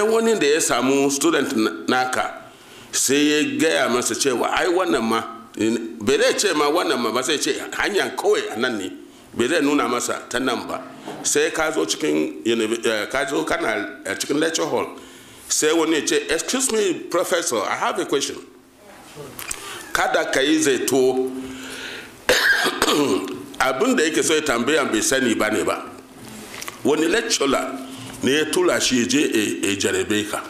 wani da ya samu student naka sai ya gaya masa cewa ai wannan ma bai zai ce ma wannan ma ba sai ce hanyar kawai a nan ne bai zai nuna masa ta nan ba sai ka zo cikin kana cikin lecture hall sai wani ya ce excuse me professor I have a question kada ka yi zaito abin da yake so ya tambaya bai sani ba ne ba wani lecturer ne ya tura shi je a jarabe ka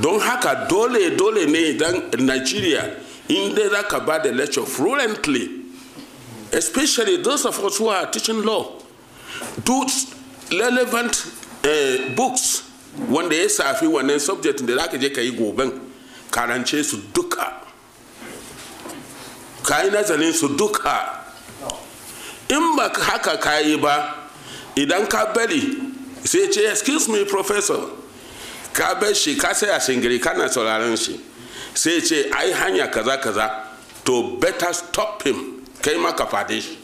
don haka dole ne idan Nigeria in dai za ka ba da lecture fluently especially those of us who are teaching law do relevant books wanda ya safi wannan subject da za ka je ka yi goben karance su duka ka yi nazarin su duka in ba haka ka yi ba idan ka bari sai ce excuse me professor ka bar shi ka sai a shingiri kana sauraron shi sai ce ai hanya kaza kaza to better stop him kai ma ka fade shi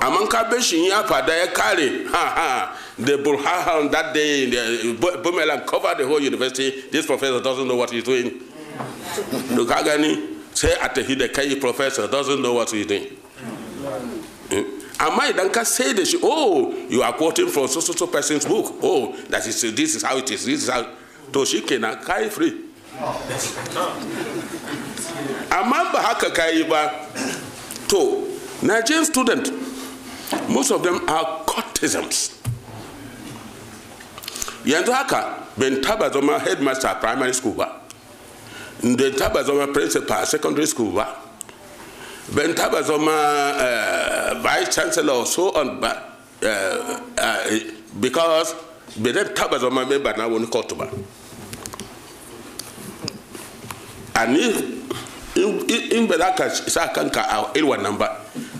amma ka bar shi ya fada ya kare the burhan that day the bumelang covered the whole university this professor doesn't know what he's doing to ka gani sai a tafi da kai professor doesn't know what he's doing amma idan ka say da shi oh you are quoting from so person's book oh that is this is how it is this is how to shi kenan kai free amma ba haka kai ba to Nigerian student most of them are courtesans yanzu haka ben taba zama headmaster primary school ba ben taba zama principal secondary school ba ben taba zama vice chancellor or so on because ben taba zama member na wani court ba ani in ba za ka sa kanka a irin wannan ba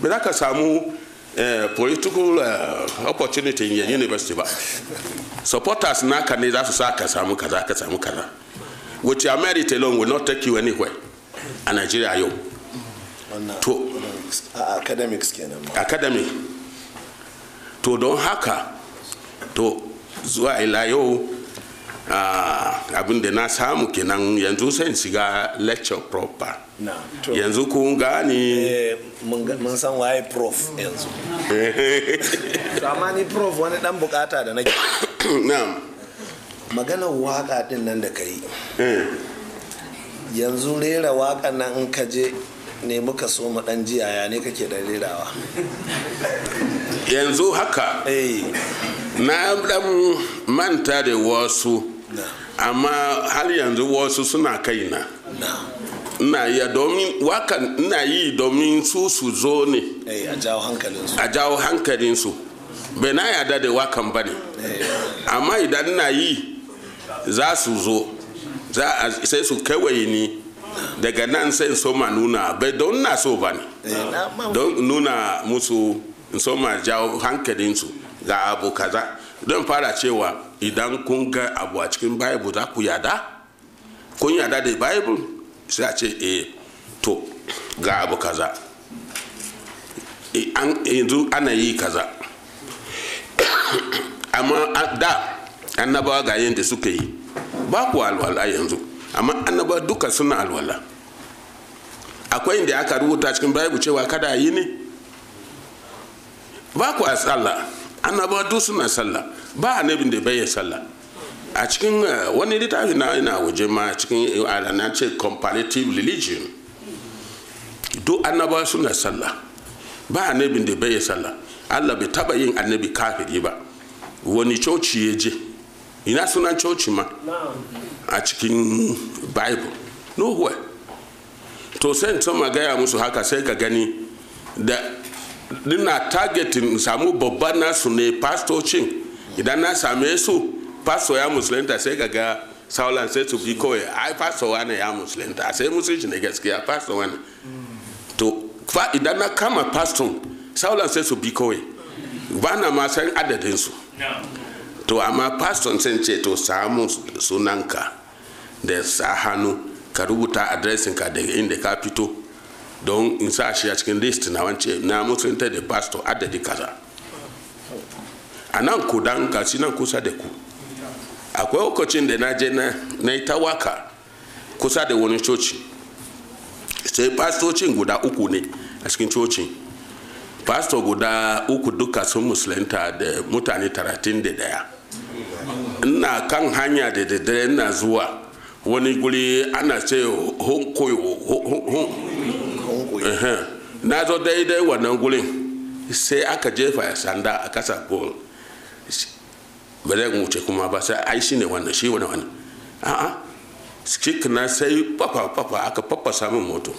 za ka samu political opportunity in university ba supporters naka ne za su sa ka samu kaza ka samu kaza which your merit alone will not take you anywhere a Nigeria yau to academics kenan academic to don haka to zuwa ila yau abin da na samu kenan yanzu sai shiga lecture proper yanzu kun gani mun san waye prof yanzu to amma ni prof wani dan bukata da nake na'am magana waka din nan da kai yanzu rera waka nan in ka je ne muka so mu dan jiya ya ne kake da rerawa yanzu haka na dan manta da wasu amma har yanzu wasu suna kaina ina yi domin wakan ina yi domin su zo ne a jawo hankalinsu bai na yada da wakan ba ne amma idan ina yi za su zo sai su kawai ni daga nan sai so ma nuna bai don na so ba ne don nuna musu so ma jawo hankalinsu ga abu kaza don fara cewa idan kun ga abu a cikin bible za ku yada kun yada da bible sai a ce to ga abu kaza yanzu ana yi kaza amma da annabawa ga yadda suka yi ba ku alwala yanzu amma annabawa duka suna alwala akwai inda aka rubuta cikin bible cewa kada yi ne ba ku a sallah annabawa duk suna sallah ba annabin da bai sallah a cikin wani littafi na ina waje ma cikin na ce comparative religion duk annabawa suna sallah ba annabin da bai sallah Allah bai taba yin annabi kafiri ba wani coci ya je ina sunan coci ma a cikin bible nowhere to sai ta magaya musu haka sai ka gani da dina targetin samu babban nasu ne pastocin idan na same su pastor ya musulunta sai ga saulan sai su bi kawai ai pastor wani ya musulunta sai musulunci ne gaskiya pastor wani to idan na kama pastor saulan sai su bi kawai ba na ma san adadin su to amma pastor sai ce to samu sunanka da sa hannu ka rubuta adresin ka daga inda ka fito don in sa shi a cikin list na wance na musulunta da pastor adadi kaza a nan ku dan gashi nan kusa da ku akwai lokacin da na je na yi ta waka kusa da wani coci, sai pastocin guda uku ne a cikin cocin. Pastor guda uku duka sun musulunta da mutane 31. Ina kan hanya da daddare ina zuwa wani guri ana ce honkoyo, na zo daidai wannan gurin sai aka jefa sanda a kasa gol, ba zai wuce kuma ba, sai ai shi ne wannan shi wani a'a cikina sai papa aka fafasa min moto,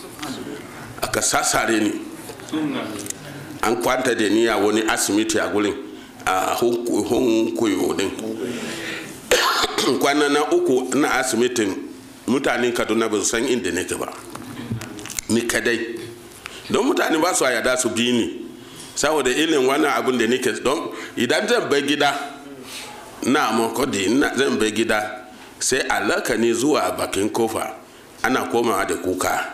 aka sasare ni, an kwanta da ni a wani asibiti a gurin a honkoyo din. Kwana na uku na asibitin, mutanen Kaduna ba su san inda nake ba, ni kadai, don mutane ba su yada su bi ni saboda ilin wannan abin da nake. Don idan zan bai gida na makodi zan bai gida sai alaka ne zuwa bakin kofa ana komawa da kuka,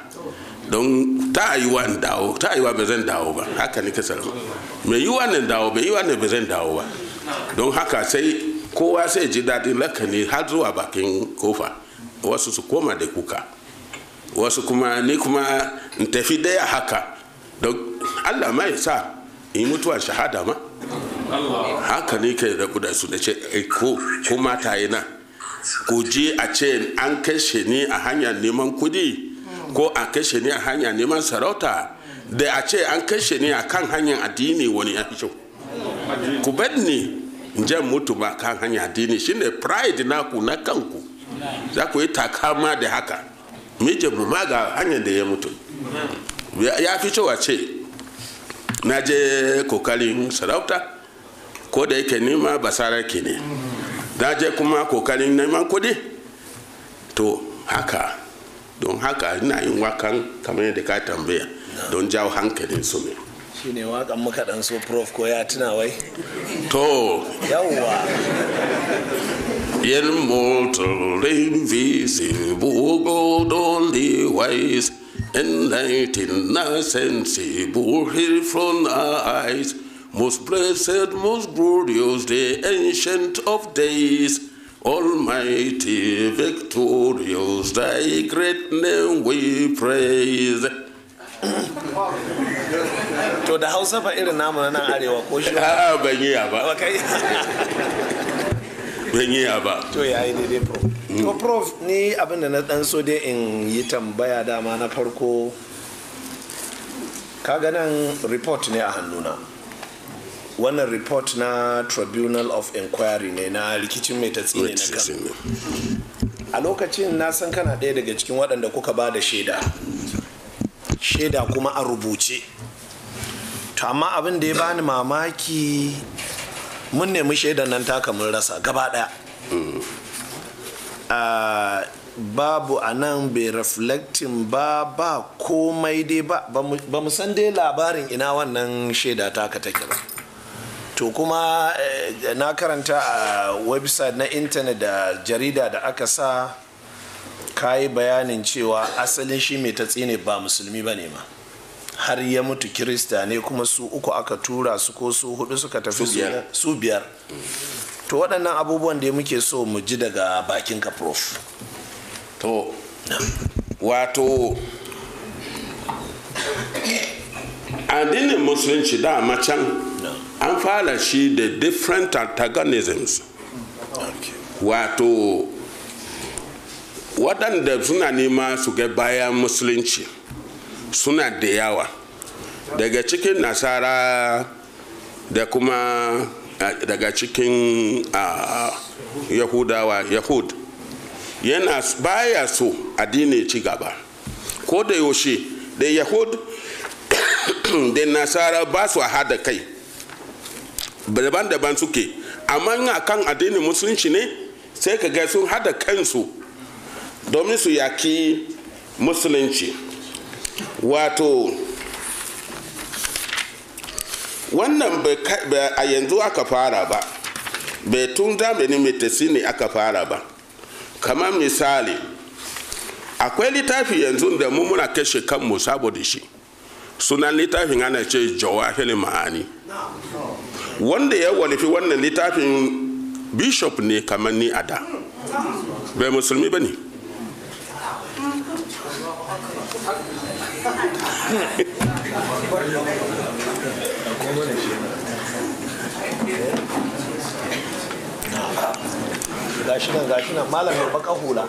don ta yiwa in dawo, ta yiwa ba zan dawo ba, haka nake salama, mai yiwa ne dawo, bai yiwa ne ba zan dawo ba. Don haka sai kowa sai ji daɗin lakani har zuwa bakin kofa, wasu su koma da kuka, wasu kuma ni kuma in tafi daya haka, don Allah mai sa in mutuwa shahada ma. Haka ne kai rabu da su da ce ko mata yana ku je a ce an kashe ni a hanyar neman kudi ko a kashe ni a hanyar neman sarauta, da a ce an kashe ni a kan hanyar addini wani ya fi kyau. Ku bar ni in jan mutu ba kan hanyar addini, shine pride naku na kanku, za ku yi takama da haka. Mijin mu ma ga hanyar da ya mutu, ya fi cewa ce na je kokarin sarauta, ko da yake nima basara ke ne, na je kuma kokarin neman kudi, to haka. Don haka ina yin wakan kamar yadda ka tambaya don jawo hankalin su ne. Shi ne wakan muka dan so prof ko ya tuna wai? To yawwa. Immortal, invisible, God only wise, enlightened, sensible, hid from our eyes, most blessed, most glorious, the ancient of days, almighty, victorious, thy great name we praise. To da Hausa fa irin namu na nan arewa ko shi? Ban yi ba. Ban yi ba. To yayi daidai prof. To prof, ni abin da na dan so dai in yi tambaya dama na farko, kaga nan report ne a hannuna. Wannan report na Tribunal of Inquiry ne na rikicin mai tatsine na kan. A lokacin na san kana ɗaya daga cikin waɗanda kuka ba da shaida kuma a rubuce. To amma abin da ya bani mamaki, mun nemi shaidan nan taka mun rasa gaba ɗaya. Babu a nan bai reflecting ba komai dai ba mu san dai labarin ina wannan shaida taka take ba. To kuma na karanta a website na intanet da jarida da aka sa, kayi bayanin cewa asalin shi mai tatsine ba musulmi ba ne ma, har ya mutu kirista ne, kuma su uku aka tura su ko su hudu suka tafi su biyar. To waɗannan abubuwan da muke so mu ji daga bakinka prof. To wato addinin musulunci dama can an fara shi da different antagonisms. Wato waɗanda suna nema su ga bayan musulunci suna da yawa, daga cikin nasara da kuma daga cikin yahud yana baya so addini ci gaba. Ko da yaushe da yahud da nasara ba su hada kai, daban-daban suke, amma ina kan addinin musulunci ne sai ka ga sun hada kansu domin su yaki musulunci. Wato wannan a yanzu aka fara ba, bai tun zamanin metasi ne aka fara ba. Kamar misali, akwai littafi yanzu da mu muna kashe kanmu saboda shi, sunan littafin ana ce Jawahirul Ma'ani. Wanda ya walifi wannan littafin bishop ne kamar ni a da bai musulmi ba ne. gashi nan malam mai baka hula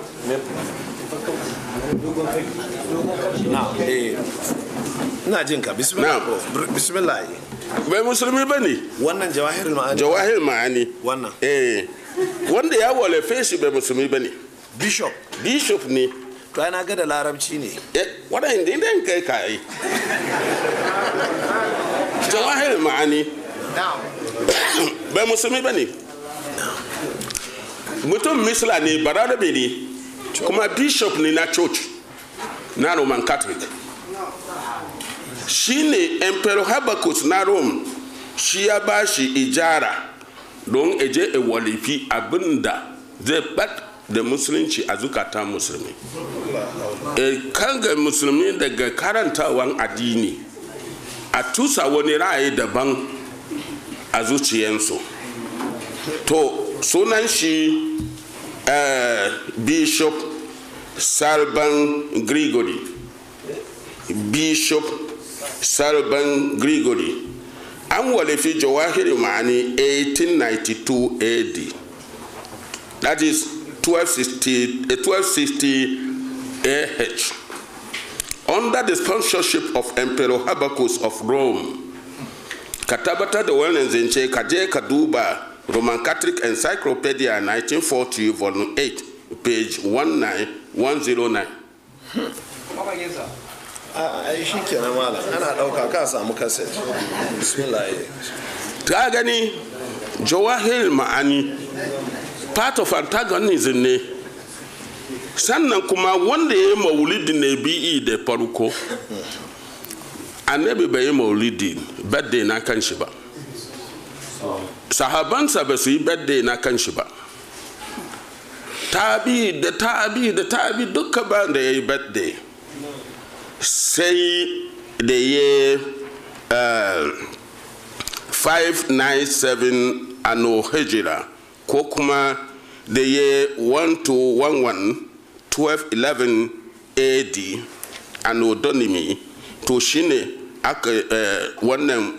ina jin ka bismillah bai musulmi ba ne. wannan jawahirul ma'ani wannan wanda ya walefe shi bai musulmi ba ne. bishop ne. to ana ga da larabci ne waɗanda idan kai ka yi jawahirul ma'ani bai musulmi ba ne. mutum misla ne bararabe ne kuma bishop ne na church na Roman Catholic. shi ne emperor Habakkuk na Rome shi ya ba shi ijara don eje walifi abinda zai bat da musulunci a zukatan musulmi. Kan ga musulmi daga karantawan addini a tusa wani ra'ayi daban a zuciyansu. To sunan shi Bishop Salban Grigori. Bishop Salban Grigori an walefi jawahiri ma'ani 1892 AD. That is 1260 AH. Under the sponsorship of Emperor Habakkuk of Rome. Katabata da wannan zance kaje ka duba Roman Catholic Encyclopedia 1940 volume 8 page 19109. ai shi kenan malam ana dauka ka samu cassette. Bismillah. Ta gani jawahir ma'ani part of antagonism ne. Sannan kuma wanda ya yi maulidi ne bi'i da farko annabi bai yi maulidi birthday na kan shi ba, sahabansa ba su yi birthday na kan shi ba, tabi duka ba da ya yi birthday sai da ya 597 ano hijira ko kuma da ya 1211 AD ano donimi to shine aka wannan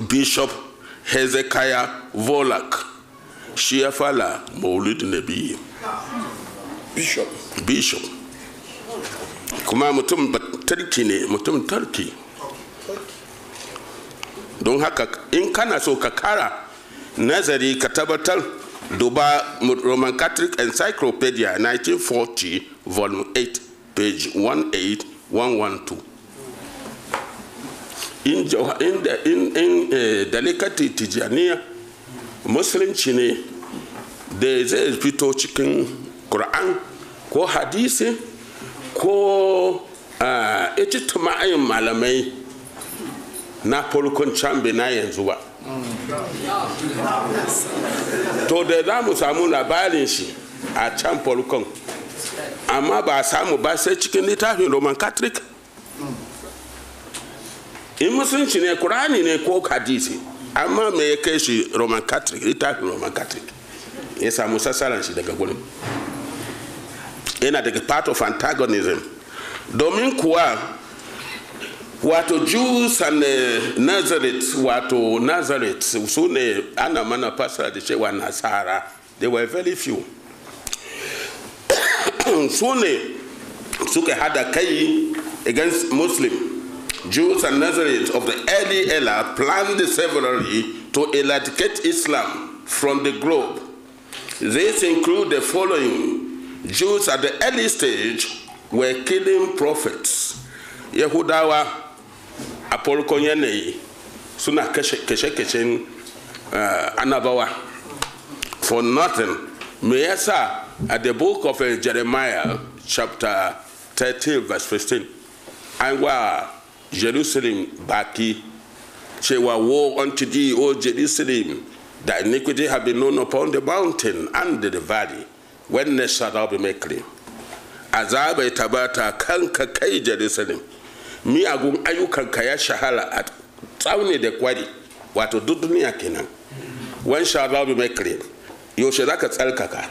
Bishop Hezekiah Volak shi ya fala maulid nabi. Bishop kuma mutum tarki ne, mutum tarki. Don haka in kana so ka kara nazari ka tabbatar duba Roman Catholic Encyclopedia 1940 volume 8 page 18112. in dalikati tijaniya musulunci ne da zai fito cikin Qur'an ko hadisi ko ijtima'in malamai na farkon cambe na yanzu ba. To da za mu samu labarin shi a can farkon amma ba samu ba sai cikin littafin Roman Catholic. In musulunci ne Qur'ani ne ko hadisi amma me ya kai shi Roman Catholic, littafin Roman Catholic ya samu sassaran shi daga gurin. Yana daga part of antagonism domin kuwa wato Jews and Nazareth, wato Nazareth su ne ana mana fasara da cewa Nasara. They were very few. Su ne suka hada kai against Muslim. Jews and Nazareth of the early era planned severally to eradicate Islam from the globe. These include the following. Jews at the early stage were killing prophets. Yehudawa apolokonyane suna keshe anabawa for nothing. Meyasa at the book of Jeremiah chapter 13 verse 15. Anwa Jerusalem baki chewa woe unto thee, O Jerusalem, thy iniquity have been known upon the mountain and the valley, when they shall thou be made clean. Azaba itabata kanka kai Jerusalem, miyagun ayyukanka ya shahara a tsauni da kwari wato duk duniya kenan when shall thou be made clean, yaushe za ka tsarkaka?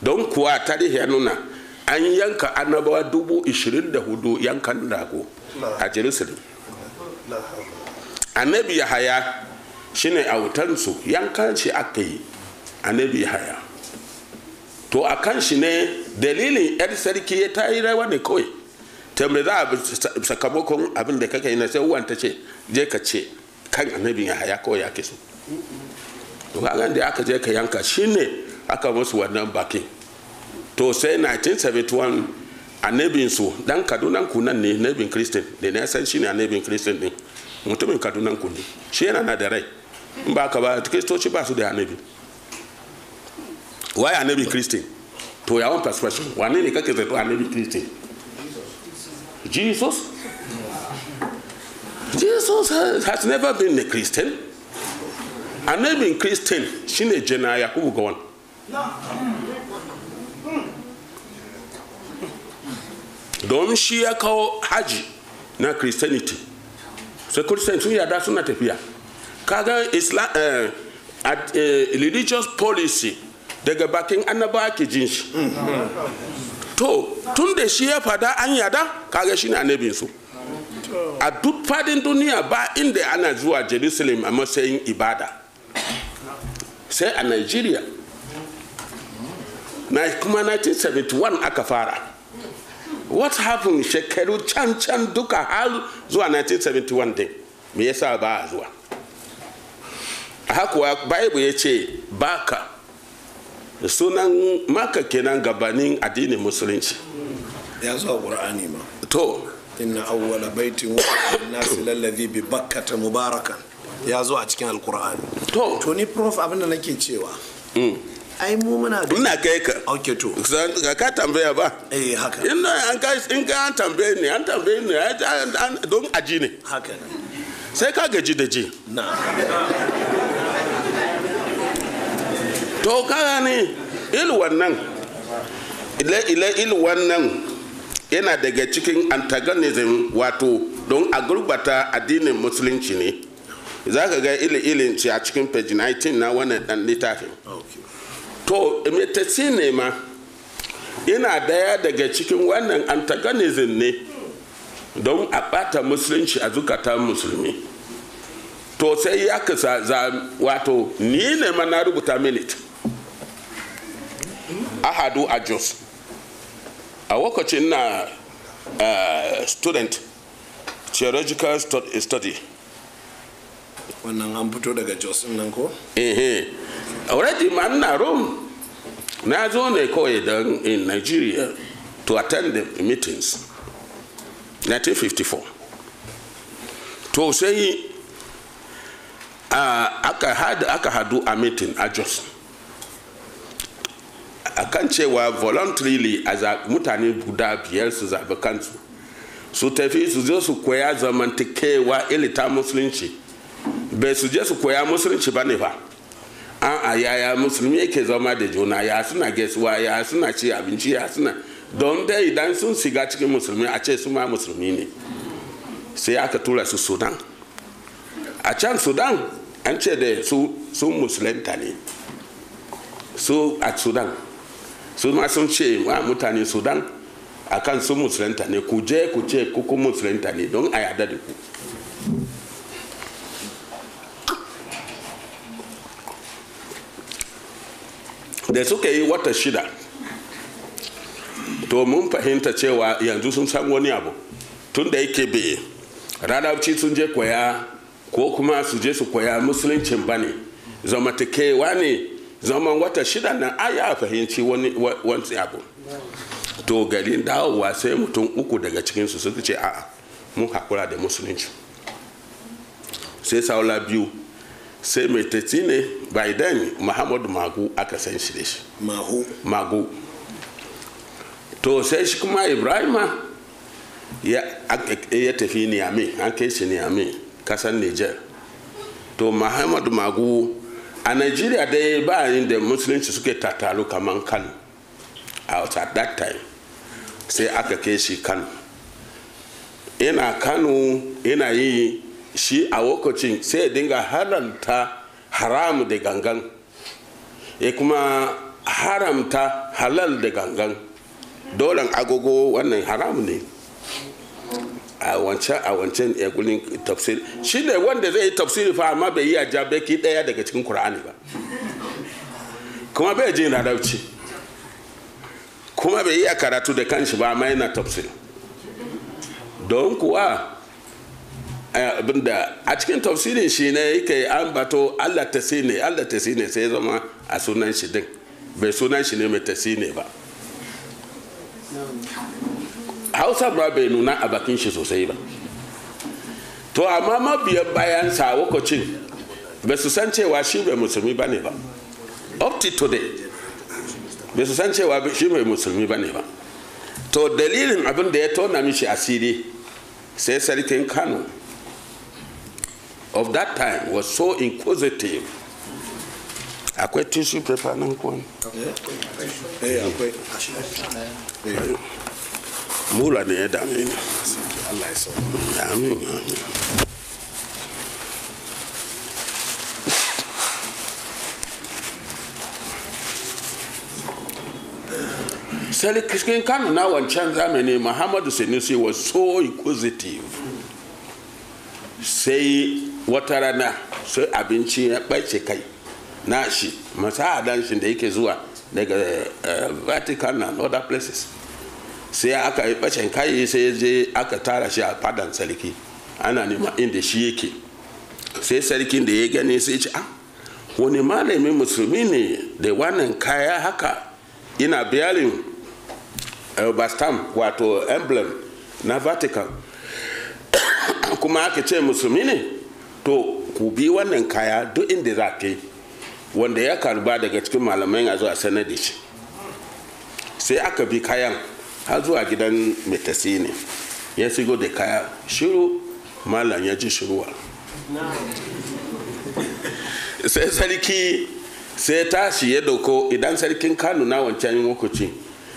Don kuwa tarihi ya nuna an yanka annabawa 24,000 yankan rago a Jerusalem. Annabi Yahaya shine autansu, yankan shi aka yi annabi Yahaya. To a kan shi ne dalilin yar sarki ya ta yi rawa ne kawai. Ta me za a sakamakon abin da kaka yi na sai uwan ta ce je ka ce kan annabi Yahaya kawai ya ke so. To kagan da aka je ka yanka shine aka musu wannan bakin. To sai 1971 annabin su dan Kadunan kunan ne annabin Christian da na san shine annabin Christian din. Mutumin Kadunan ku ne. Shi yana na da rai. In ba ka ba Kristoci ba su da annabi. Why annabi Christian? To your own perspective. Wane ne kake zato annabi Christian? Jesus? Jesus has never been a Christian. Annabi Christian shine Jena Yakubu Gowon. Don shi ya kawo haji na Christianity. So Christian sun yada suna tafiya. Kaga Islam religious policy daga bakin annaba ke jin shi. To tun da shi ya fada an yada kaga shine annabin su. A duk fadin duniya ba inda ana zuwa Jerusalem a matsayin ibada. Sai a Nigeria. Na kuma 1971 aka fara. What happened shekaru can duka har zuwa 1971 din? Me yasa ba a zuwa? Hakuwa Bible ya ce baka sunan maka kenan gabanin addinin musulunci. Ya zo a Qur'ani ma. To inna awwala baitin nasi lallazi bi bakkata mubarakan. Ya zo a cikin alqur'ani. To ni prof abin da nake cewa. Ai mu muna da ina kai ka. Okay to. Ka tambaya ba? Haka. In ka tambaye ni don aji ne. Haka ne. Sai ka gaji da ji. Na. To kaga ne ilu wannan yana daga cikin antagonism wato don a gurbata addinin musulunci ne. Za ka ga ilin ci a cikin page 19 na wannan dan littafin. To imitasi ne ma yana daya daga cikin wannan antagonism ne don a bata musulunci a zukatan musulmi. To sai ya kasa wato ni ne ma na rubuta minute Ahadu a Jos a lokacin na student theological study. Wannan an fito daga Jos nan ko? Already man na Rome na zo ne kawai don in Nigeria to attend the meetings 1954. To sai aka hadu a meeting a Jos akan cewa voluntarily a mutane guda 5 su zaɓi kansu su tafi su zo su koya zamantakewa ilita musulunci. Bai su je su koya musulunci ba ne ba. A yaya musulmi yake zama da juna, ya suna gaisuwa, ya suna ci abinci, ya suna don dai idan sun shiga cikin musulmi a ce su ma musulmi ne. Sai aka tura su Sudan. A can Sudan an ce da su musulunta ne. Su a Sudan su ma sun ce wa mutane Sudan akan su musulunta ne, ku je ku ce kuku musulunta ne don a yada da ku. Da suka yi wata 6 to mun fahimta cewa yanzu sun san wani abu tun da yake bai radauci sun je koya ko kuma su je su koya musuluncin ba ne zamantakewa ne zaman wata 6 nan aya fahimci wani abu. To garin dawowa sai mutum 3 daga cikinsu suka ce a'a mun hakura da musulunci. Sai saula 2 sai mai tatsi ne Biden Muhammadu Magu aka san shi da shi. Magu. To sai shi kuma Ibrahima ya tafi Niamey, an kai shi Niamey kasan Niger. To Muhammadu Magu a Nigeria dai ba inda musulunci suke tattaru kaman Kano at that time. Sai aka kai shi Kano. Ina Kano ina yi shi a lokacin sai dinga haramta haram da gangan ya kuma haramta halal da gangan. Dolan agogo wannan haram ne a wancan gulin tafsir. Shi ne wanda zai yi tafsiri fa amma bai yi a jabeki daya daga cikin Kur'ani ba, kuma bai jin larabci, kuma bai yi a karatu da kanshi ba amma yana tafsir. Don kuwa abinda a cikin tafsirin shi ne yake ambato Allah tasine sai zama a sunan shi din, bai sunan shi ne mai tasine ba. Hausa ba bai nuna a bakin shi sosai ba. To amma mabiyan bayan sa lokacin bai su san cewa shi bai musulmi bane ba, up to today bai su san cewa shi bai musulmi bane ba. To dalilin abin da ya tona mishi asiri sai sarkin Kano of that time was so inquisitive. Akwai tissue paper nan kuwa? Akwai. Mura ne ya dame ni. Allah ya sauka. Amin. Sarkin Kano na wancan zamani Muhammadu Sanusi was so inquisitive. Sai wata rana sai abinci ya ɓace kai na shi masahadan shi da yake zuwa daga Vatican and other places. Sai aka yi ɓacen kai sai je aka tara shi a fadan sarki ana nema inda shi yake. Sai sarkin da ya gani sai ce wani malamin musulmi ne da wannan kaya haka ina bearing bastam wato emblem na Vatican kuma aka ce musulmi ne, to ku bi wannan kaya duk inda za ka yi, wanda ya karba daga cikin malamai a zuwa sanar da shi. Sai aka bi kayan har zuwa gidan Metasine, ya shigo da kaya shiru, malam ya ji shiruwa. Sai sarki sai tashi ya dauko, idan sarkin Kano na wancan lokaci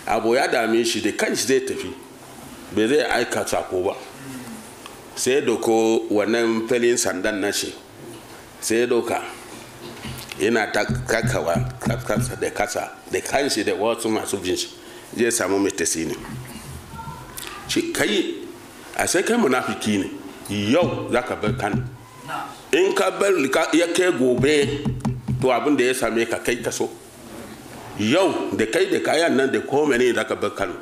abu ya dame shi da kanshi zai tafi, bai zai aika sako ba. Sai doko wannan filin sandan nashi sai doka yana ta kakawa kasa da kasa da kanshi da wasu masu bin shi zai samu Metasine. Shi kai a sai kai munafiki ne, yau za ka bar Kano, in ka bar ya kai gobe to abin da ya same ka kai kaso, yau da kai da kayan nan da kome ne za ka bar Kano.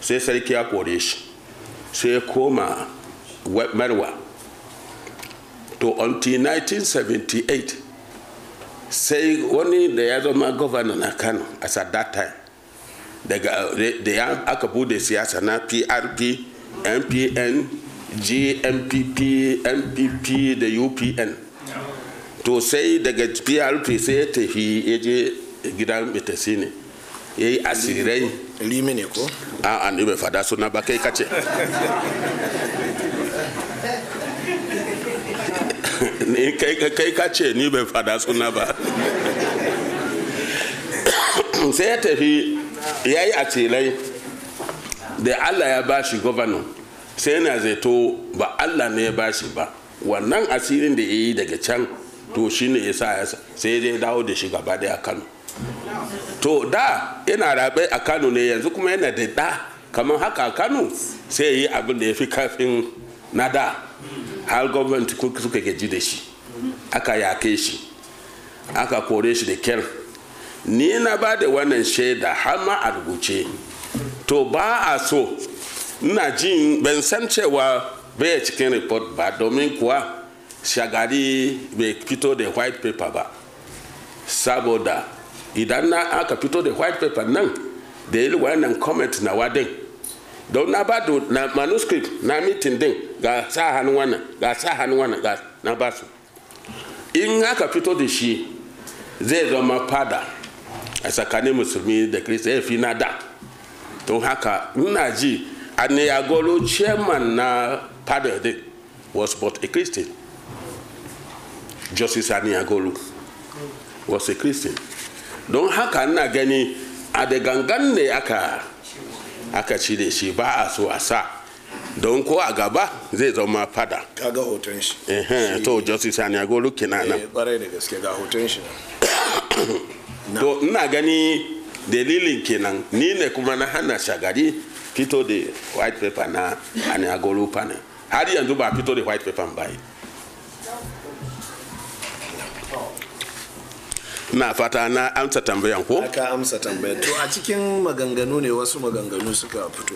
Sai sarki ya kore shi sai ya koma Marwa. To until 1978 sai wani da ya zama governor na Kano as at that time, daga da ya aka bude siyasa na PRP, MPN, GMPP, MPP da UPN. To sai daga PRP sai ya tafi ya je gidan Metasine ya yi asirai. Limi ne ko? A'a ni bai fada suna ba, kai kace. Kai kace ni bai fada suna ba. Sai ya tafi ya yi asirai da Allah ya bashi governor, sai yana zato ba Allah ne ya bashi ba, wannan asirin da ya yi daga can to shi ne ya sa sai ya dawo da shi gaba daya Kano. To da yana rabe a Kano ne, yanzu kuma yana da da kamar haka a Kano, sai ya yi abin da ya fi kafin na da, har gwamnati suka gaji da shi, aka yake shi, aka kore shi da kyar. Ni na ba da wannan shaida har ma a rubuce. To ba a so, ina jin ban san cewa bai cikin report ba, domin kuwa Shagari bai fito da white paper ba, saboda idan na aka fito da white paper nan da yi wannan comment na wadin, don na ba da na manuscript na meeting din ga sa hannu wannan ga sa hannu wannan ga na ba su. In aka fito da shi zai zama fada a tsakanin musulmi da Kirista, ya fi na da. Don haka ina ji Aniyagolo, chairman na fada din, was but a Christian. Justice Aniyagolo was a Christian. Don haka ina gani a da gangan ne aka ci da shi, ba a so a sa don ko a gaba zai zama fada. Kaga hoton shi. To Justice Anyago kenan nan. Kwarai da gaske ga hoton shi. To ina gani dalilin kenan ni ne kuma na hana Shagari fito da white paper na Anyago panel. Har yanzu ba fito da white paper ba. Na fata na amsa tambayan ko? Aka amsa tambayan. To a cikin maganganu ne wasu maganganu suka fito.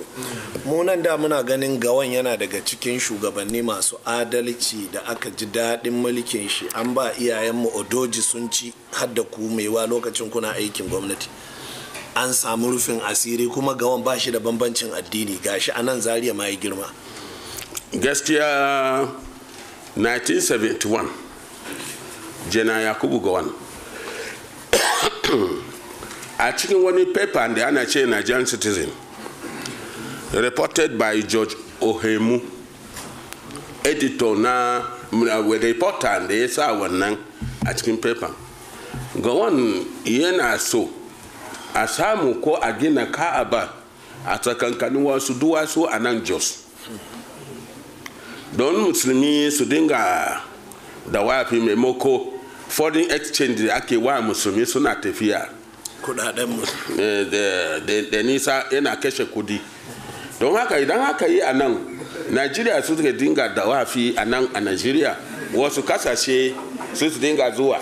Mu nan da muna ganin Gawan yana daga cikin shugabanni masu adalci da aka ji daɗin mulkin shi. An ba iyayenmu Odoji sun ci har da ku maiwa lokacin kuna aikin gwamnati. An samu rufin asiri kuma Gawan ba shi da bambancin addini gashi a nan Zaria ma ya girma. Gaskiya 1971 Jana Yakubu Gawan a cikin wani paper da ana ce Nigerian Citizen reported by George Ohemu, editor na reporter da ya sa wannan a cikin paper. Gawan yana so a samu ko a gina Ka'aba a tsakankanin wasu duwatsu a nan Jos don musulmi su dinga da wafi maimako foreign exchange da ake wa musulmi suna tafiya kudaden mu da nisa yana kashe kudi don haka idan aka yi a nan Najeriya su suka dinga da wafi a nan a Najeriya wasu kasashe su dinga zuwa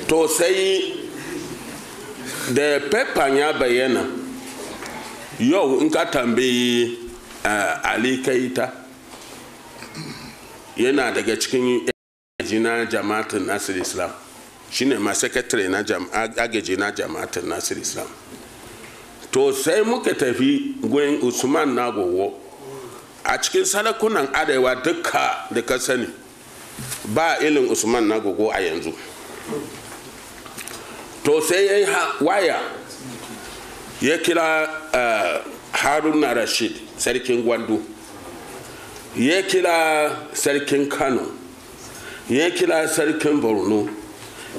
to sai da paper ya bayyana yau in ka tambayi Ali Kaita yana daga cikin na jama'atul Nasir Islam shine ma secretary na agaji na jama'atul Nasir Islam to sai muka tafi gurin Usman Nagogo a cikin sarakunan arewa duka da ka sani ba ilin Usman Nagogo a yanzu to sai yayi waya ya kira Haruna Rashid sarkin Gwandu ya kira sarkin Kano ya kira sarkin Borno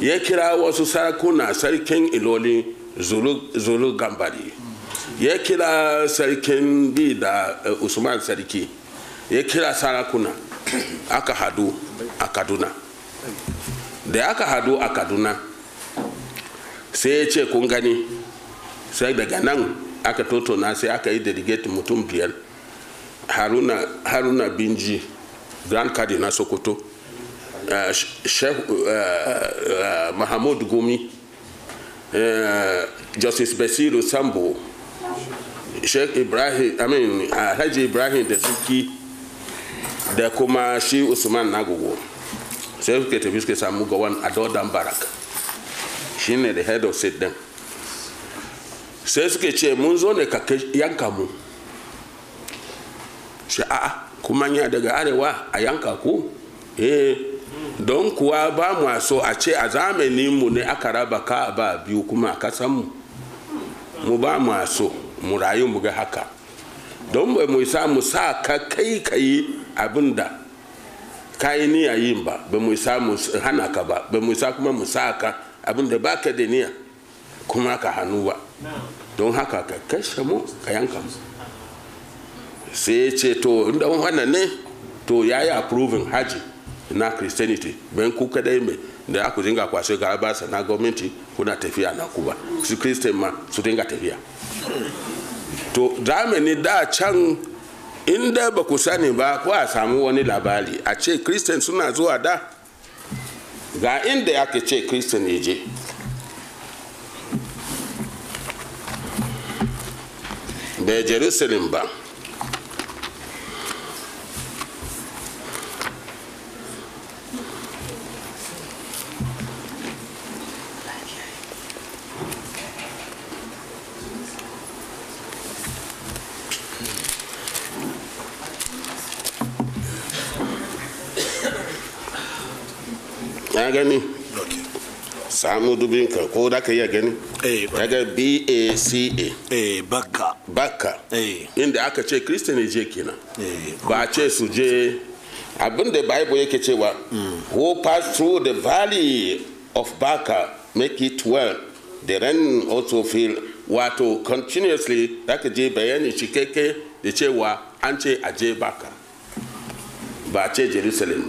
ya kira wasu sarakuna sarkin Iloli Zulu Gambari ya kira sarkin bi da Usman sarki ya kira sarakuna aka hadu a Kaduna da aka hadu a Kaduna sai ya ce kun gani sai daga nan aka totona sai aka yi delegate mutum 5 Haruna Binji Grand Cardinal Sokoto Sheikh Mahmoud Gumi Justice Basiru Sambo Sheikh Ibrahim Haji Ibrahim da Suki da kuma shi Usman Nagogo sai suke tafi suke samu Gawan a Dodan Barak shine the head of state din sai suke ce mun zo ne ka yanka mu shi a'a kuma ya daga arewa a yanka ku don kuwa ba mu so a ce a zamanin mu ne aka raba Ka'aba biyu kuma a kasan mu ba mu so mu rayu mu ga haka don bai mu sa mu sa ka kai abinda kai niyya yin ba bai mu sa mu hana ka ba bai mu sa kuma mu sa ka abinda baka da niyya kuma ka hannu ba don haka ka kashe mu ka yanka mu sai ya ce to inda wannan ne to yayi approving haji na Christianity bayan ku kadai mai da aka dinga kwashe ga basa na gwamnati kuna tafiya na kuba su Christian ma su dinga tafiya to zamani da can inda ba ku sani ba ko a samu wani labari a ce Christian suna zuwa da ga inda ake ce Christian ya je da Jerusalem ba ya gani samu dubinka ko da ka iya gani daga BACA baka inda aka ce Christian je kenan ba a ce su je abinda Bible yake cewa who pass through the valley of Baka make it well the rain also feel wato continuously da ka je bayani cikeke da cewa an ce aje baka ba ce Jerusalem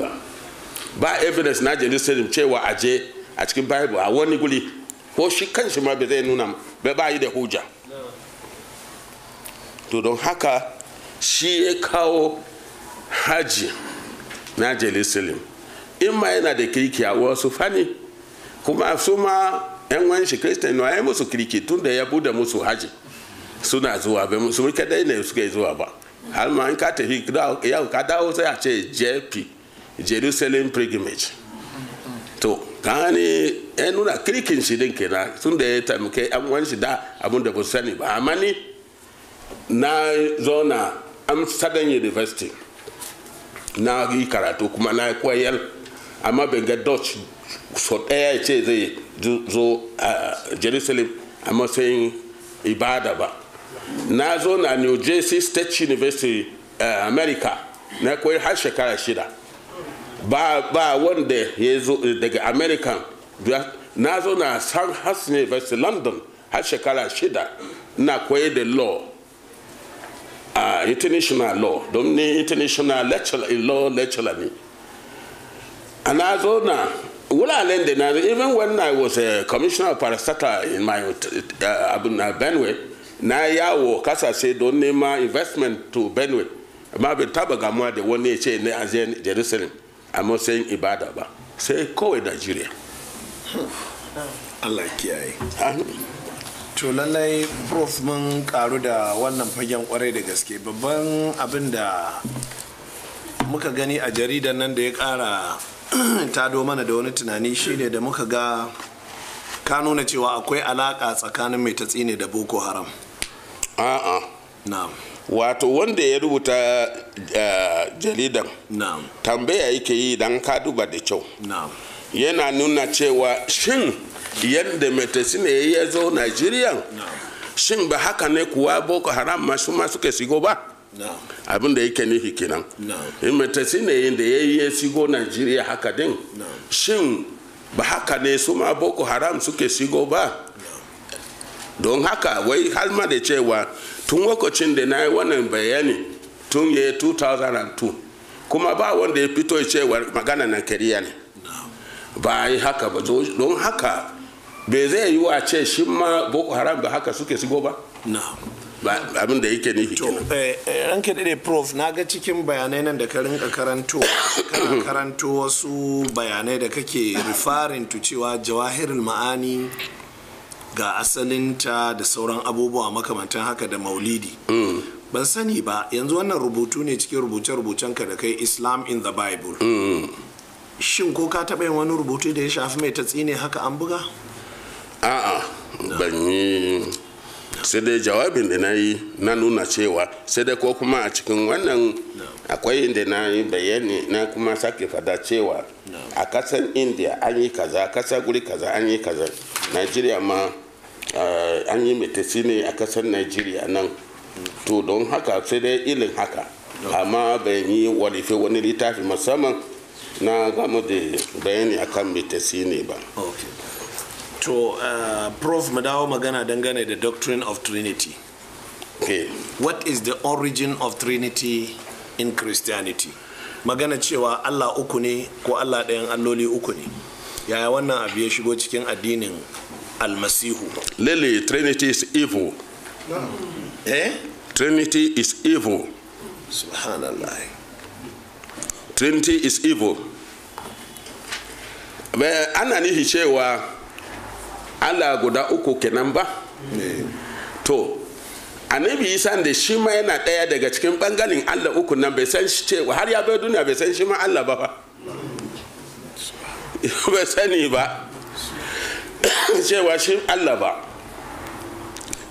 ba evidence na Jerusalem cewa aje a cikin Bible a wani guri ko shi kanshi ma bai zai nuna ba yi da hujja. To don haka shi ya kawo haji na Jerusalem in ma yana da kirki a wasu fani kuma su ma yan wani shi Christian ya musu kirki tun da ya bude musu haji suna zuwa bai musu kadai ne suka zuwa ba har ma in ka tafi yau ka dawo sai a ce JP Jerusalem Pilgrimage. To gani ya nuna kirkin shi din kenan tun da ya taimake yan wani shi da abin da ba su sani ba. Amma ni na zo na Amsterdam University na yi karatu kuma na koyar amma ban ga Dutch so ɗaya ya ce zai zo a Jerusalem a matsayin ibada ba. Na zo na New Jersey State University America na koyar har shekara 6 ba wanda ya zo daga American. Na zo na Sandhurst University London har shekara 6 na koyar da law international law don ni international law lecturer ne. Na zo na wuraren da na even when I was a commissioner of parastatal in my Benue na yawo kasashe don nema investment to Benue amma bai taba gamuwa da wani ya ce ne a Jerusalem a matsayin ibada ba sai kawai Nigeria. Allah kiyaye. To lallai prof mun karu da wannan fagen kwarai da gaske. Babban abin da muka gani a jaridan nan da ya kara tado mana da wani tunani shine da muka ga ka nuna cewa akwai alaka tsakanin mai tatsine da Boko Haram. A'a. Na'am. Wato wanda ya rubuta jaridan na'am tambaya yake yi dan ka duba da kyau. Na'am. Yana nuna cewa shin yadda mai tatsine ya zo Nigeria shin ba haka ne kuwa Boko Haram masu ma suka shigo ba? Abin da yake nufi kenan. In mai tatsine da ya shigo Nigeria haka din shin ba haka ne su ma Boko Haram suke shigo ba? Don haka wai har ma da cewa tun lokacin da na yi wannan bayani tun ya 2002 kuma ba wanda ya fito ya cewa magana na kariya ne ba yi haka ba. Don haka bai zai yi wa ce shi ma Boko Haram ba haka suke shigo ba? Abin da yake nufi kenan. Ranke dade prof na ga cikin bayanai nan da ka rinka karanto kana karanto wasu bayanai da kake referring to cewa Jawahirul Ma'ani ga asalinta da sauran abubuwa makamantan haka da maulidi. Ban sani ba yanzu wannan rubutu ne cikin rubuce-rubucen ka da kai Islam in the Bible. Shin ko ka taɓa yin wani rubutu da ya shafi mai tatsine haka an buga? A'a ban yi, sai dai jawabin da na yi na nuna cewa sai dai ko kuma a cikin wannan akwai inda na yi bayani na kuma sake fada cewa a kasar India an yi kaza, kasar guri kaza an yi kaza, Nigeria ma an yi mai tatsine a kasar Nigeria nan. To don haka sai dai ilin haka amma ban yi walife wani littafi musamman na gama da bayani akan mai tatsine ba. To prof mu dawo magana dangane da doctrine of Trinity. Okay. What is the origin of Trinity in Christianity? Magana cewa Allah uku ne ko Allah ɗayan alloli uku ne. Yaya wannan abu ya shigo cikin addinin Almasihu? Lily, Trinity is evil. Trinity is evil. Subhanallah. Trinity is evil. Ana nihi cewa Allah guda uku kenan ba? To, Annabi Isa da shi ma yana ɗaya daga cikin ɓangaren Allah uku nan bai san cewa har ya bai duniya bai san shi ma Allah ba fa. Bai sani ba cewa shi Allah ba.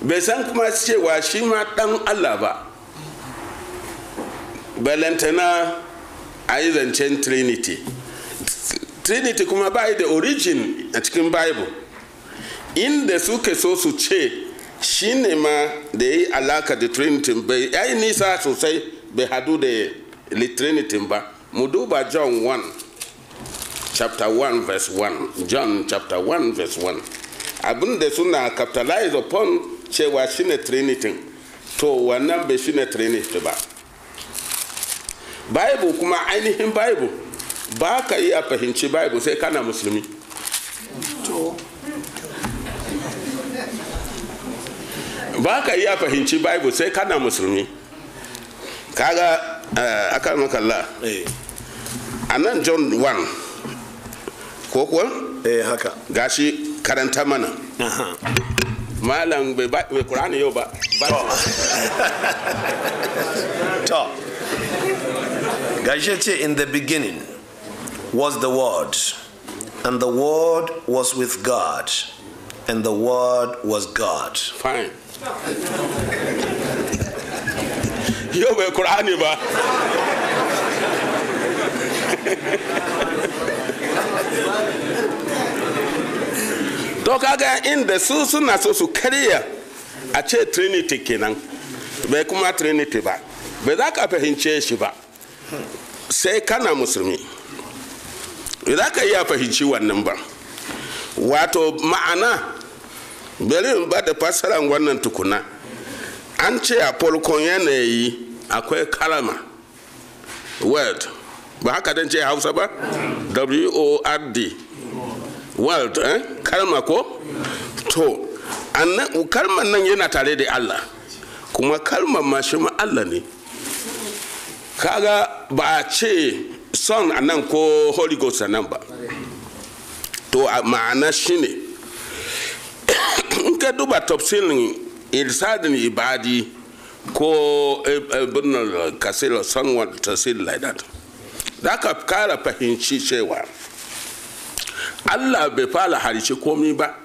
Bai san kuma cewa shi ma ɗan Allah ba. Balantana a yi zancen Trinity. Trinity kuma ba yi da origin a cikin Bible. Inda suke so su ce shi ne ma da ya yi alaka da Trinity bai yi nisa sosai bai hadu da Trinity ba. Mu duba John 1 chapter 1 verse 1. John chapter 1 verse 1. Abin da suna capitalize upon cewa shi ne Trinity. to wannan bai shine trinity ba. Bible kuma ainihin Bible ba ka iya fahimci Bible sai kana musulmi. to Ba ka iya fahimci Bible sai kana musulmi. Kaga akan makalla a nan John 1 ko kuwa haka gashi karanta mana. Malam bai Qur'ani yau ba. to gashi ce, in the beginning was the word, and the word was with God, and the word was God. Fine. Yau bai Qur'ani ba. To kaga inda su suna so su karya a ce Trinity kenan, bai kuma Trinity ba, bai za ka fahimce shi ba sai kana musulmi. Bai za ka iya fahimci wannan ba. Wato ma'ana, bari in ba da fassarar wannan tukuna. An ce a farkon yanayi akwai kalama, word, ba haka dan ce Hausa ba? W-O-R-D, word, kalma ko? To, kalmar nan yana tare da Allah, kuma kalmar ma shi ma Allah ne. Kaga ba a ce son a nan ko Holy Ghost a nan ba. To ma'ana shi ne, in ka duba tafsirin Irsadin Ibadi ko Ibn Kasir, someone tafsir like that, za ka kara fahimci cewa Allah bai fara halice komi ba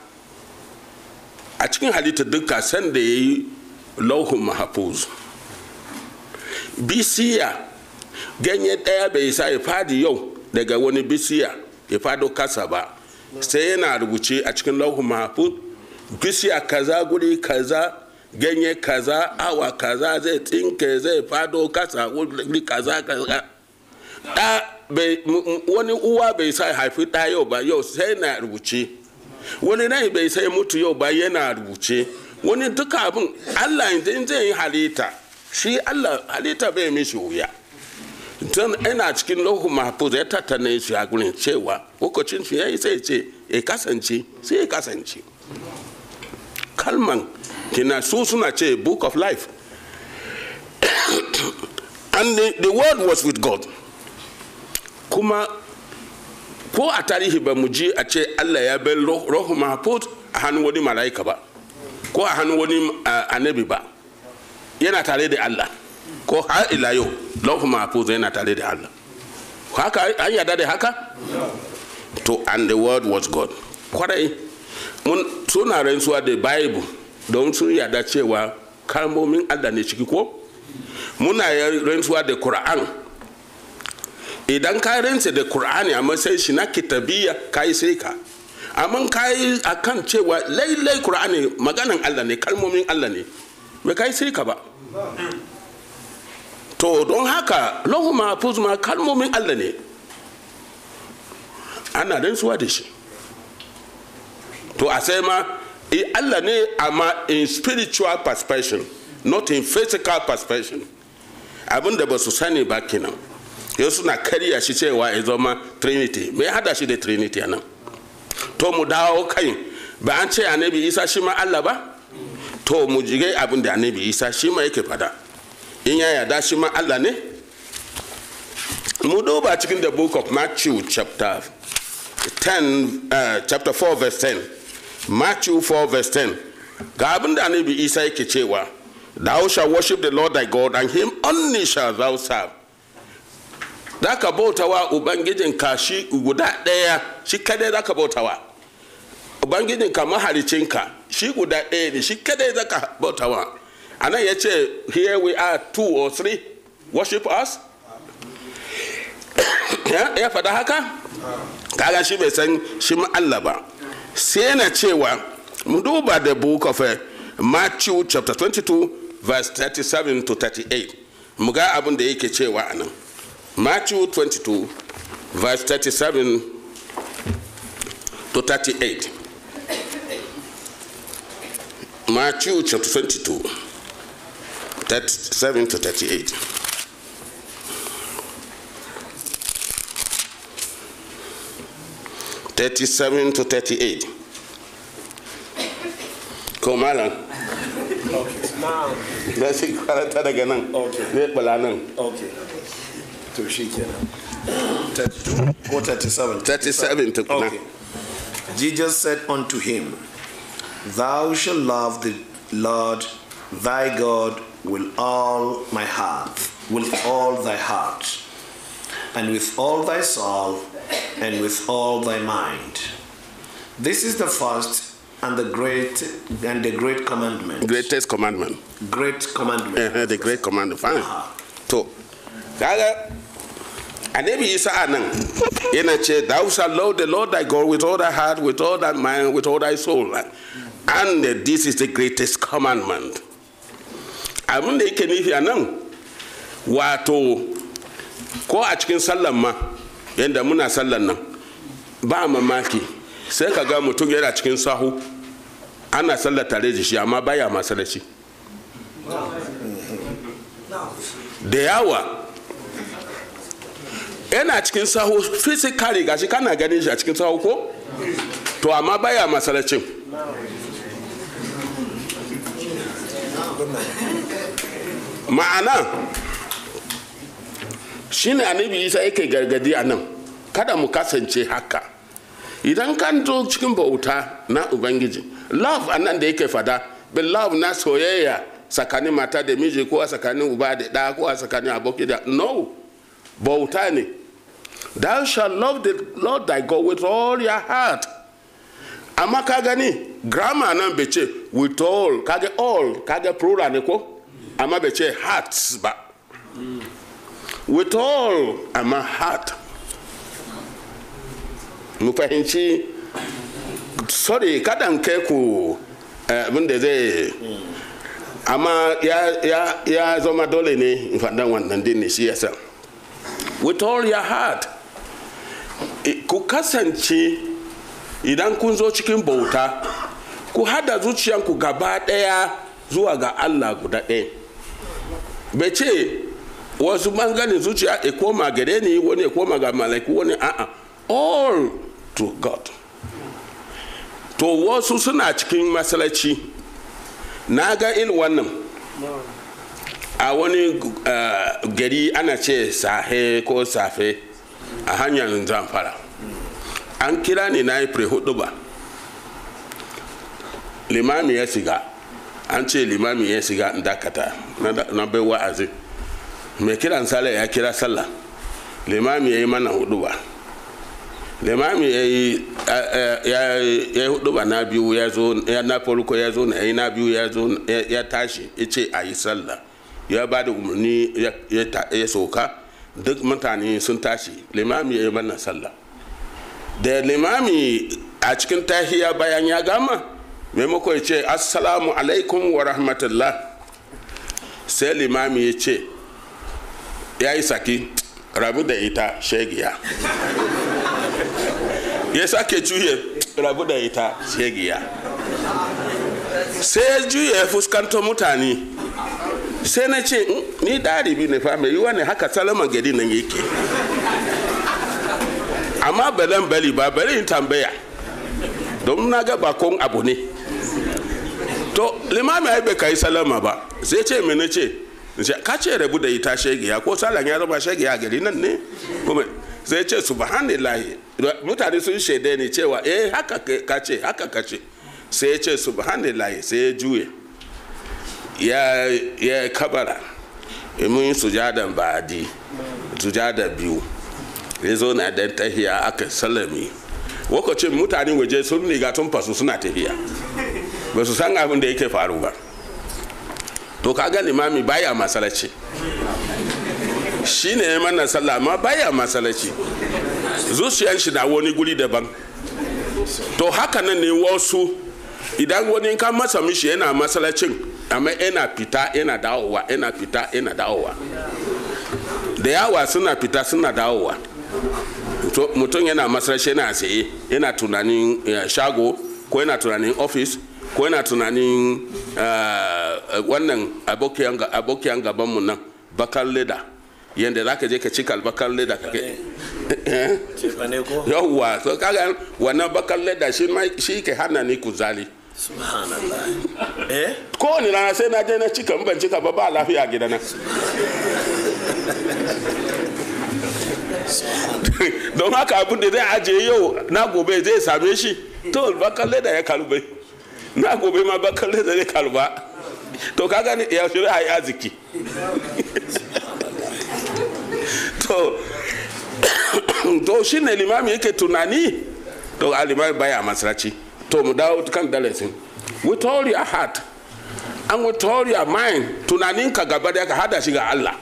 a cikin halitta duka sanda ya yi lauhun mahafuz. Bisiya ganye ɗaya bai sa ya fadi yau daga wani bisiya ya fado kasa ba, sai yana rubuce a cikin lauhun mahafuz, bisiya kaza guri kaza ganye kaza awa kaza zai tsinke zai fado kasa guri kaza kaza. Wani uwa bai sa haifi ɗa yau ba, yau sai na rubuce. Wani rai bai sai mutu yau ba, yana rubuce. Wani duka abin Allah in zai yi halitta, shi Allah halitta bai mishi wuya. Don ina cikin lauhun mahfuz ya tattane shi a gurin cewa lokacin shi ya yi sai ce ya kasance, sai ya kasance. Kalman kina su suna ce book of life. And the word was with God. Kuma ko a tarihi ba mu ji a ce Allah ya bai rohu mahfuz a hannun wani mala'ika ba, ko a hannun wani annabi ba. Yana tare da Allah, ko har ila yau rohu mahfuz yana tare da Allah. Haka an yarda da haka? To, and the word was God. Kwarai mun suna rantsuwa da Bible don sun yarda cewa kalmomin Allah ne ciki ko? Muna rantsuwa da Quran. Idan ka rantsa da Qur'ani a matsayin shi na kitabiya kai sai ka, amma kai akan cewa lailai Qur'ani maganan Allah ne, kalmomin Allah ne, bai kai sai ka ba. To don haka lahu mahfuz ma kalmomin Allah ne, ana rantsuwa da shi. To a sai ma Allah ne, amma in spiritual perspective, not in physical perspective. Abin da ba su sani ba kenan. Yau suna karya shi cewa ya zama Trinity. Me hada shi da Trinity anan? To mu dawo kai, ba an ce annabi Isa shi ma Allah ba? To mu jige abin da annabi Isa shi ma yake fada. In ya yarda shi ma Allah ne? Mu duba cikin the book of Matthew chapter 4 verse 10. Matthew 4 verse 10. Ga abin da annabi Isa yake cewa, thou shalt worship the Lord thy God, and him only shalt thou serve. Da ka bautawa Ubangijinka shi guda ɗaya, shi kadai za ka bautawa. Ubangijinka mahalicinka shi guda ɗaya ne, shi kadai za ka bautawa. A nan ya ce, here we are 2 or 3, worship us. Ya faɗa haka? Kaga shi bai san shi ma Allah ba. Sai yana cewa, mu duba the book of Matthew chapter 22 verse 37 to 38. Mu ga abin da yake cewa a nan. Matthew 22 verse 37 to 38. Matthew chapter 22 37 to 38. to 38. Ko malam. Da shi karanta daga nan. Zai bala nan. To shi kenan. 32 or 37? 37 to okay. Jesus said unto him, Thou shalt love the Lord thy God with all thy heart, and with all thy soul, and with all thy mind. This is the first and the great commandment. Greatest commandment. Great commandment. The great commandment. Fine. To, kaga Annabi Isa anan yana ce, Thou shalt love the Lord thy God with all thy heart, with all thy mind, with all thy soul. And this is the greatest commandment. Abin da yake nufi a nan, wato, ko a cikin sallan ma, yadda muna sallan nan, ba mamaki, sai ka ga mutum yana cikin sahu, ana sallar tare da shi, amma baya masallaci. Da yawa, yana cikin sahu, physically gashi kana ganin shi a cikin sahu ko? To amma baya masallacin. Ma'ana shine Annabi Isa yake gargadi a nan, kada mu kasance haka. Idan kan zo cikin bauta na Ubangiji, love anan da yake fada, bin love na soyayya tsakanin mata da miji, ko a tsakanin uba da ɗa, ko a tsakanin aboki da, no, bauta ne. Thou shalt love the Lord thy God with all your heart. Amma ka gani, grammar nan bai ce with all, kage all, kage plural ne ko? Amma bai ce hearts ba. With all, amma heart. Mu fahimci, sorry, kadan kai ku abin da zai, amma ya zama dole ne in faɗan wannan din ne shi yasa. With all your heart, ku kasance idan kun zo cikin bauta, ku hada zuciyanku gaba daya zuwa ga Allah guda ɗaya. Bai ce wasu bangaren zuciya ya koma gare ni, wani ya koma ga malaiku, wani a'a, all to God. To wasu suna cikin masallaci, na ga irin wannan a wani gari ana ce sahe ko safe a hanyar Zamfara. An kira ni na yi pre-huduba, limami ya shiga, an ce limami ya shiga dakata na bai wa'azi, mai kiran sallah ya kira sallah, limami ya yi mana huduba, limami ya yi huduba na biyu, ya zo na farko ya zo na yi na biyu, ya zo ya tashi ya ce a yi sallah, ya ba da umarni ya soka, duk mutane sun tashi, limami ya yi mana sallah. Da limami a cikin tahiya bayan ya gama, maimako ya ce assalamu alaikum wa rahmatullah, sai limami ya ce ya yi saki, rabu da ita shegiya. Ya sake juye, rabu da ita shegiya. Sai ya juye ya fuskantar mutane, sai na ce ni ɗalibi ne fa mai yiwa ne haka salaman gari nan yake, amma balan bali ba, bari in tambaya don na ga bakon abu ne. To limami ai bai kai salama ba, sai ce mene ce ka ce rabu da ita shegiya, ko salan ya zama shegiya gari nan ne? Kuma sai ce subhanallahi, mutane sun shaide ni cewa haka ka ce, haka ka ce. Sai ce subhanallahi, sai ya juye ya kabara, mun yi sujadan ba'adi, sujada biyu, ya zo na dan tahiya aka salami. Lokacin mutane waje sun riga tun fasu suna tafiya, ba su san abin da yake faru ba. To kaga limami baya masalaci, shi ne ya mana sallah amma baya masalaci, zuciyar shi na wani guri daban. To haka nan ne wasu, idan wani kan masa mishi yana masalacin, amma yana fita yana dawowa, yana fita yana dawowa, da yawa suna fita suna dawowa. Mutum yana masalaci yana tsaye, yana tunanin shago, ko yana tunanin office, ko yana tunanin wannan abokiyan gabanmu nan bakar leda yadda za ka je ka cika bakar leda ka kai yawwa so kaga wannan bakar leda shi ke hana ni kuzari subhanallah kowane rana sai na je na cika ban cika ba lafiya gidana don haka abin da zai ajiye yau na gobe zai same shi to bakar leda ya kalube na gobe ma bakar leda zai kaluba to kaga ni ya shirya a yi arziki to shi ne limami yake tunani to alimami baya masaraci to mu dawo kan darasin with all your heart and with all your mind tunaninka gaba da ka hada shi ga Allah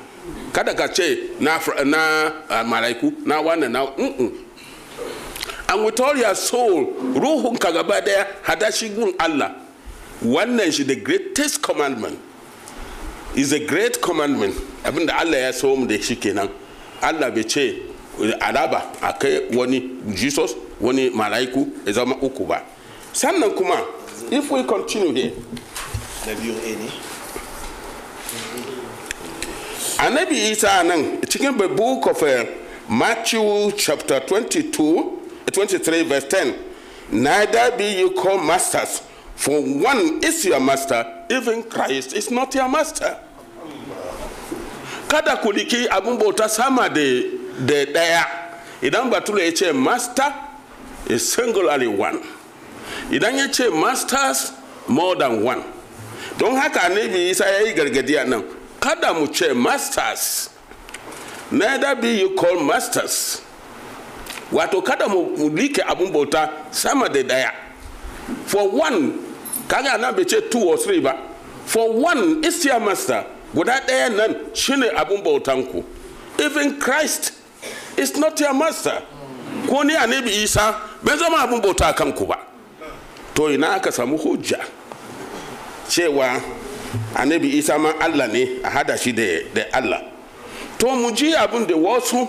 kada ka ce na malaiku na wannan na and with all your soul ruhunka gaba da hada shi gun Allah wannan shi the greatest commandment is a great commandment abinda Allah ya so mu da shi kenan Allah bai ce alaba akai wani Jesus wani malaiku ya zama uku ba sannan kuma if we continue here Annabi Isa nan cikin the book of Matthew chapter 23 verse 10 neither be you called masters for one is your master even Christ is not your master kada kuliki abun bauta sama da daya idan batula ya ce master is singularly one idan ya ce masters more than one don haka Annabi Isa ya yi gargadi a nan kada mu ce masters neither be you called masters wato kada mu like abun bauta sama da daya for one kaga nan bai ce 2 or 3 ba for one is your master guda daya nan shine abun bautanku even Christ is not your master ko ni Annabi Isa bai zama abun bauta kanku ba to ina aka samu hujja cewa Annabi Isa ma Allah ne a hada shi da Allah to mu ji abin da wasu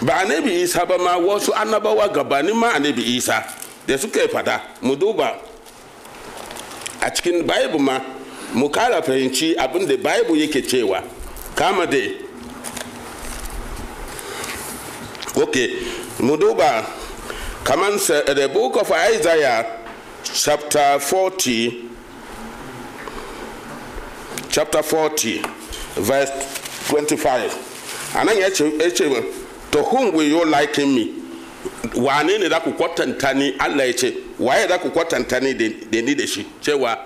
ba Annabi Isa ba ma wasu annabawa gabanin ma Annabi Isa da suka fada mu duba a cikin Bible ma mu kara fahimci abin da Bible yake cewa kama da okay mu duba kaman the book of Isaiah chapter 40 verse 25 anan ya ce to whom will you liken me wane ne da ku kwatanta ni Allah ya ce waye da ku kwatanta ni da ni da shi cewa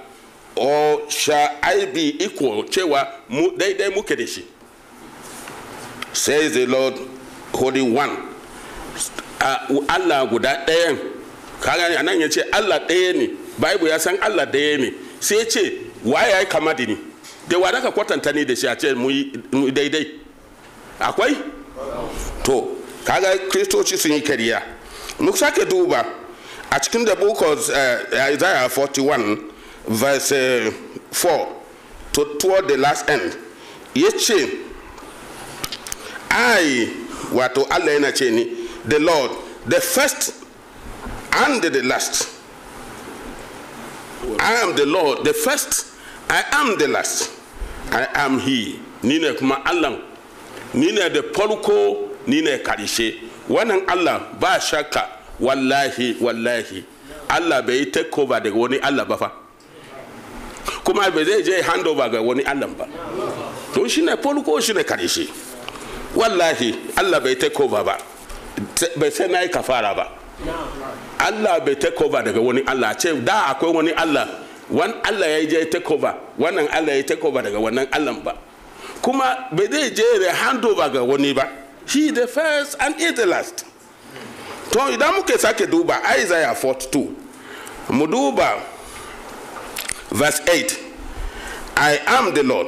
or shall I be equal cewa mu daidai muke da shi says the Lord Holy One Allah guda ɗayan kaga anan ya ce Allah ɗaya ne Bible ya san Allah ɗaya ne sai ya ce waye ya kama da ni da wa ka kwatanta ni da shi a ce mu daidai akwai to kaga kristoci sun yi kariya mu sake duba a cikin the book of Isaiah 41 verse 4 toward the last end yace wato Allah yana ce ni the Lord the first and the last I am the Lord the first I am the last I am he ni ne kuma Allah ni ne da farko ni ne karshe wannan Allah ba shakka wallahi Allah bai take over daga wani Allah ba fa kuma bai zai je hand over ga wani Allah ba to shi ne farko shi ne karshe wallahi Allah bai take over ba bai sai nayi kafara ba Allah bai take over daga wani Allah ce da akwai wani Allah wani Allah ya je take over wannan Allah ya take over daga wannan Allah ba kuma bai zai je da hand over ga wani ba he the first and he the last to idan muke sake duba Isaiah 42 mu duba verse 8 I am the Lord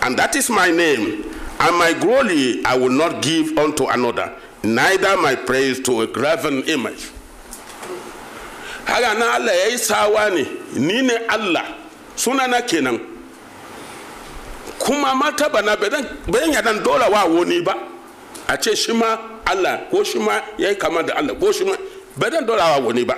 and that is my name and my glory I will not give unto another neither my praise to a graven image haka na Allah ya yi sawa ne ni ne Allah sunana kenan kuma martaba na bayan yadan dole wa wani ba a ce shi ma Allah ko shi ma ya yi kama da Allah ko shi ma bayan dole wa wani ba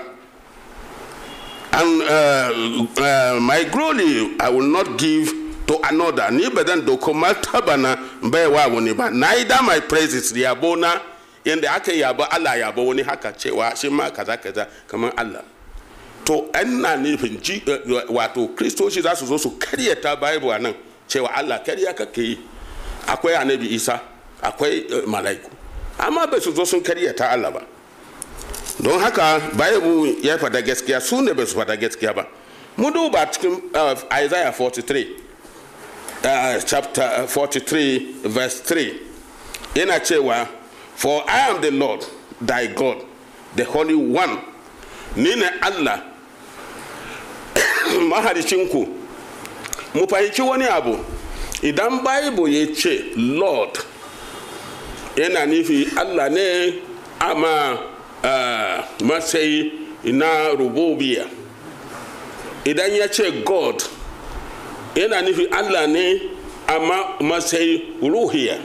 and my glory I will not give to another. Ni badan doko martaba na baiwa wani ba. Neither my praises yabo na yanda aka yabo Allah yabo wani haka cewa shi ma kaza kaza kamar Allah. To ana nufin wato kristoci za su zo su karyata Bible nan cewa Allah karya kake yi. Akwai annabi Isa, akwai malaiku. Amma ba su zo sun karyata Allah ba. Don haka Bible ya fada gaskiya su ne ba su fada gaskiya ba. Mu duba cikin Isaiah 43 chapter 43 verse 3 yana cewa, for I am the Lord thy God, the Holy One. Ni ne Allah mahalicinku. Mu fahimci wani abu, idan Bible ya ce Lord yana nufi Allah ne ama matsayi na rububiyya. Idan ya ce God yana nufi Allah ne ama matsayi ruhiyya.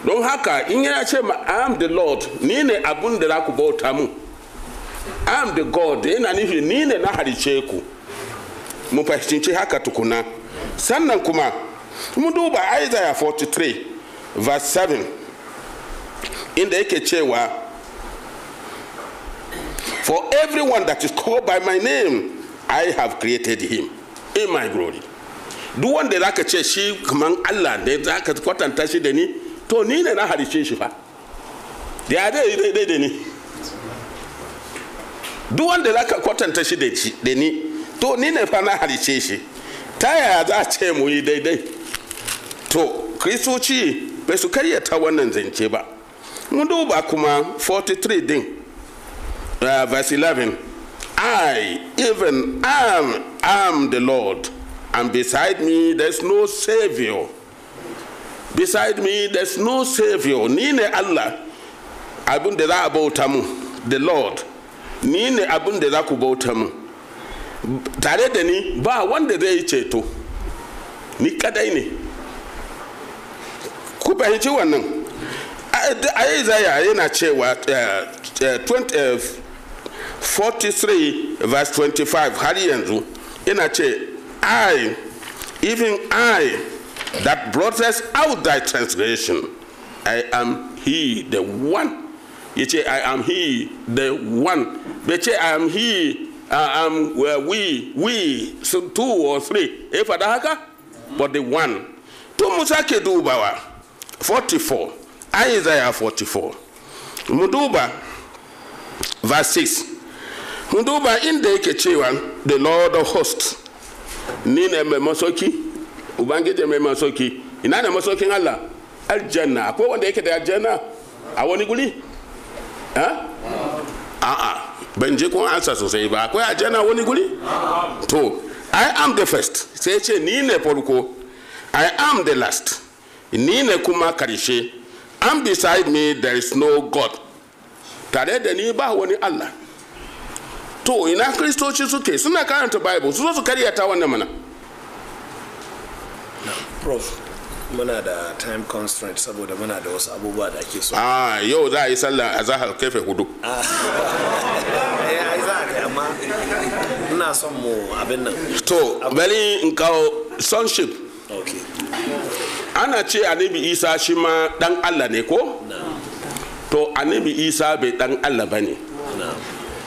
Don haka in yana ce I am the Lord, ni ne abun da za ku bauta mu. I am the God, yana nufi ni ne na halice ku. Mu fahimci haka tukuna. Sannan kuma mu duba Isaiah 43 verse 7 inda yake cewa, for everyone that is called by my name I have created him in my glory. Duk wanda zaka ce shi kaman Allah ne zaka kwatanta shi da ni, to ni ne na halice shi fa. Da dai da ni. Duk wanda zaka kwatanta shi da ni, to ni ne fa na halice shi. Ta yaya za a ce mu yi daidai? To kristoci bai su karyata wannan zance ba. Mu duba kuma 43 din verse 11, I even am the Lord, and beside me there's no savior. Beside me there's no savior. Ni ne Allah abin da za a bauta mu, the Lord. Ni ne abin da za ku bauta mu. Tare da ni ba wanda zai ceto. Ni kadai ne. Ku fahimci wannan. Isaiah yana cewa 43 verse 25 har yanzu yana ce, I, even I, that blotteth out thy transgression, I am he, the one. Yace I am he, the one. Yace I am he, I am we, so 2 or 3. Fada haka? But the one. To musake dubawa 44. Isaiah 44. Muduba verse 6. Muduba inda yake cewa, the Lord of hosts. Ni ne mai masoki, ubangiji mai masoki. Ina ne masokin Allah? Aljanna. Akwai wanda yake da aljanna a wani guri? Ban je kun ansa sosai ba. Akwai aljanna wani guri? To, I am the first. Sai ce ni ne farko. I am the last. Ni ne kuma karshe. And beside me there is no God. Tare da ni ba wani Allah. To ina kristoci suke suna karanta Bible su zo su karyata wannan mana. Prof, muna da time constraint saboda muna da wasu abubuwa da ake so. Yau za a yi sallah a zahar kefe 4. Ai za a amma ina son mu abin nan. To bari in kawo sonship. Okay. Ana ce annabi Isa shi ma dan Allah ne ko? To annabi Isa bai dan Allah bane.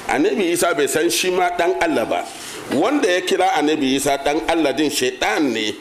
Annabi Isa bai san shi ma dan Allah ba. Wanda ya kira annabi Isa dan Allah din shaitan ne.